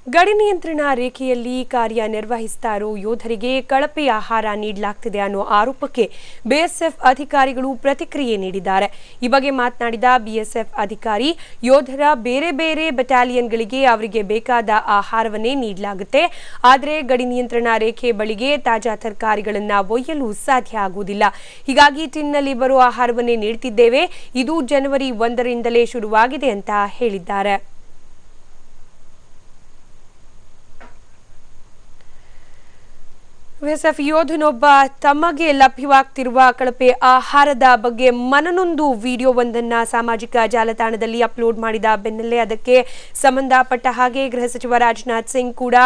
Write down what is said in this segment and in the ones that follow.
ಗಡಿ ನಿಯಂತ್ರಣ ರೇಖೆಯಲ್ಲಿ ಕಾರ್ಯನಿರ್ವಹಿಸ್ತಾ ಇರೋ ಯೋಧರಿಗೆ ಕಳಪೆ ಆಹಾರ ನೀಡಲಾಗ್ತಿದೆ ಅನ್ನೋ ಆರೋಪಕ್ಕೆ ಬಿಎಸ್ಎಫ್ ಅಧಿಕಾರಿಗಳು ಪ್ರತಿಕ್ರಿಯೆ ನೀಡಿದ್ದಾರೆ. ಈ ಬಗ್ಗೆ ಮಾತನಾಡಿದ ಬಿಎಸ್ಎಫ್ ಅಧಿಕಾರಿ, ಯೋಧರ ಬೇರೆ ಬೇರೆ ಬೆಟಾಲಿಯನ್ಗಳಿಗೆ ಅವರಿಗೆ ಬೇಕಾದ ಆಹಾರವನ್ನೇ ನೀಡಲಾಗುತ್ತೆ. ಆದರೆ ಗಡಿ ನಿಯಂತ್ರಣ ರೇಖೆ ಬಳಿಗೆ ತಾಜಾ ತರಕಾರಿಗಳನ್ನು ಒಯ್ಯಲು ಸಾಧ್ಯ ಆಗುವುದಿಲ್ಲ. ಹೀಗಾಗಿ ಟಿನ್ನಲ್ಲಿ ಬರೋ ಆಹಾರವನ್ನೇ ನೀಡುತ್ತಿದ್ದೇವೆ. ಇದು ಜನವರಿ 1ರಿಂದಲೇ ಶುರುವಾಗಿದೆ ಅಂತ ಹೇಳಿದ್ದಾರೆ. ಬಿಎಸ್ಎಫ್ ಯೋಧನೊಬ್ಬ ತಮಗೆ ಲಭ್ಯವಾಗ್ತಿರುವ ಕಳಪೆ ಆಹಾರದ ಬಗ್ಗೆ ಮನನೊಂದು ವಿಡಿಯೋವೊಂದನ್ನು ಸಾಮಾಜಿಕ ಜಾಲತಾಣದಲ್ಲಿ ಅಪ್ಲೋಡ್ ಮಾಡಿದ ಬೆನ್ನಲ್ಲೇ ಅದಕ್ಕೆ ಸಂಬಂಧಪಟ್ಟ ಹಾಗೆ ಗೃಹ ಸಚಿವ ರಾಜನಾಥ್ ಸಿಂಗ್ ಕೂಡ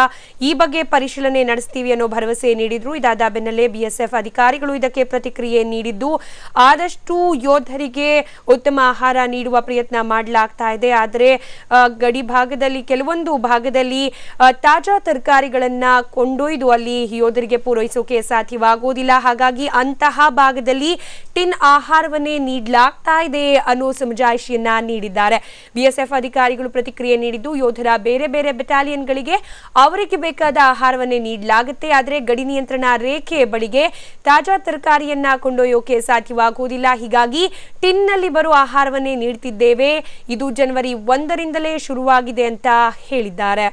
ಈ ಬಗ್ಗೆ ಪರಿಶೀಲನೆ ನಡೆಸ್ತೀವಿ ಅನ್ನೋ ಭರವಸೆ ನೀಡಿದ್ರು. ಇದಾದ ಬೆನ್ನಲ್ಲೇ ಬಿಎಸ್ಎಫ್ ಅಧಿಕಾರಿಗಳು ಇದಕ್ಕೆ ಪ್ರತಿಕ್ರಿಯೆ ನೀಡಿದ್ದು, ಆದಷ್ಟು ಯೋಧರಿಗೆ ಉತ್ತಮ ಆಹಾರ ನೀಡುವ ಪ್ರಯತ್ನ ಮಾಡಲಾಗ್ತಾ ಇದೆ. ಆದರೆ ಗಡಿ ಭಾಗದಲ್ಲಿ ಕೆಲವೊಂದು ಭಾಗದಲ್ಲಿ ತಾಜಾ ತರಕಾರಿಗಳನ್ನ ಕೊಂಡೊಯ್ದು ಅಲ್ಲಿ ಯೋಧರಿಗೆ ಪೂರೈಸೋಕೆ ಸಾಧ್ಯವಾಗುವುದಿಲ್ಲ. ಹಾಗಾಗಿ ಅಂತಹ ಭಾಗದಲ್ಲಿ ಟಿನ್ ಆಹಾರವನ್ನೇ ನೀಡಲಾಗ್ತಾ ಇದೆ ಅನ್ನೋ ಸಮಜಾಯಿಷಿಯನ್ನ ನೀಡಿದ್ದಾರೆ. ಬಿಎಸ್ಎಫ್ ಅಧಿಕಾರಿಗಳು ಪ್ರತಿಕ್ರಿಯೆ ನೀಡಿದ್ದು, ಯೋಧರ ಬೇರೆ ಬೇರೆ ಬೆಟಾಲಿಯನ್ಗಳಿಗೆ ಅವರಿಗೆ ಬೇಕಾದ ಆಹಾರವನ್ನೇ ನೀಡಲಾಗುತ್ತೆ. ಆದರೆ ಗಡಿ ನಿಯಂತ್ರಣ ರೇಖೆ ಬಳಿಗೆ ತಾಜಾ ತರಕಾರಿಯನ್ನ ಕೊಂಡೊಯ್ಯೋಕೆ ಸಾಧ್ಯವಾಗುವುದಿಲ್ಲ. ಹೀಗಾಗಿ ಟಿನ್ನಲ್ಲಿ ಬರೋ ಆಹಾರವನ್ನೇ ನೀಡುತ್ತಿದ್ದೇವೆ. ಇದು ಜನವರಿ 1ರಿಂದಲೇ ಶುರುವಾಗಿದೆ ಅಂತ ಹೇಳಿದ್ದಾರೆ.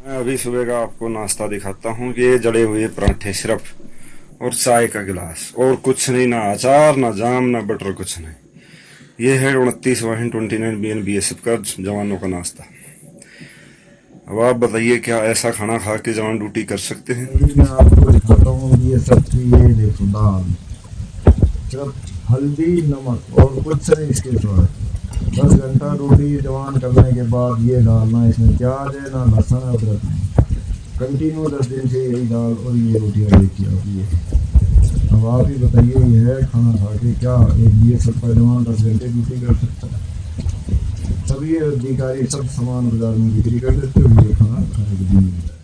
मैं अभी सुबह का आपको नाश्ता दिखाता हूँ कि ये जड़े हुए पराठे सिर्फ और चाय का गिलास और कुछ नहीं, ना अचार ना जाम ना बटर, कुछ नहीं। ये है 29/29 BSF का जवानों का नाश्ता। अब आप बताइए, क्या ऐसा खाना खा के जवान ड्यूटी कर सकते हैं? मैं आपको दिखाता हूँ BSF की ये देखो दाल, सिर्फ हल्दी नमक और कुछ नहीं इसके सिवा। 10 घंटा रोटी जवान करने के बाद ये डालना, इसमें प्याज है ना लहसुन अदरक नहीं। कंटिन्यू 10 दिन से यही दाल और ये रोटियाँ देखी आती है। अब आप ही बताइए, ये है खाना खा के क्या एक BSF का जवान 10 घंटे ड्यूटी कर सकता है? सभी अधिकारी सब सामान बाजार में बिक्री कर देते हुए खाना खाने के लिए।